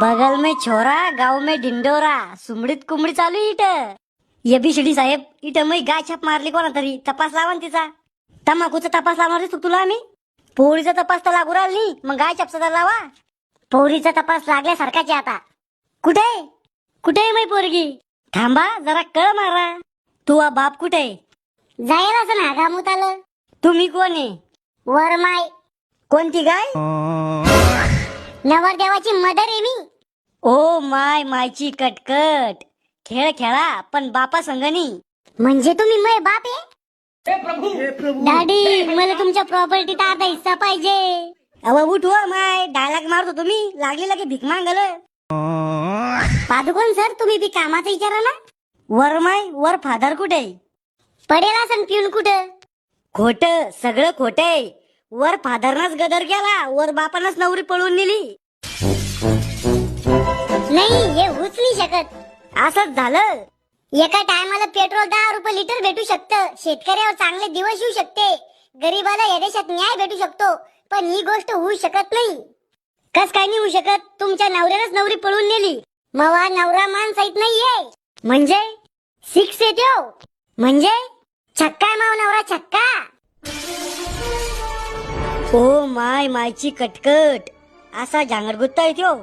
बगल में छोरा गाव में ढिंडोरा सुमडीत कुमडी चालू इट एबीसीडी साहेब इट मी गाय छाप मारली कोणा तरी तपास लावा ना तिचा तंबाखूचा तपास लावणार दिसतो तुला आम्ही पोरीचा तपास तर लागू राहिला नाही मग गाय छापचा लावा पोरीचा तपास लागल्यासारखाच आहे आता कुठे कुठे मै पोरगी थांबा जरा कळ मारा तू बाप कुठे जायला असं ना गामूत आलं तुम्ही कोण आहे वरमाय कोणती गाय नवरदेवाची मदर आहे मी ओ माय मायची कटकट खेळ खेळा पण बापा संगनी म्हणजे तुम्ही मै बाप आहे डॅडी मला तुमच्या प्रॉपर्टीत आता हिस्सा पाहिजे अव उठवा माय डायलॉग मारतो तुम्ही लागले लगे भीक मागल पादुकोण सर तुम्ही बी कामाचं विचारा ना वर माय वर फादर कुठे पडेल असं पिऊन कुठं खोट सगळं खोट आहे वर फादरनच गदर केला वर बापानच नवरी पळून नेली नाही हे होऊच नाही शकत असंच झालं एका टायमाला पेट्रोल 10 रुपये लिटर भेटू शकतं शेतकऱ्यावर चांगले दिवस येऊ शकते गरीबाला या देशात न्याय भेटू शकतो पण ही गोष्ट होऊ शकत नाही कस काय नाही होऊ शकत तुमच्या नवऱ्यानंच नवरी पळून नेली मवा नवरा माणसाईत नाहीये म्हणजे 6 येतो म्हणजे छक्का माव नवरा छक्का ओ माय मायची कटकट असा झांगड गुत्ता येतो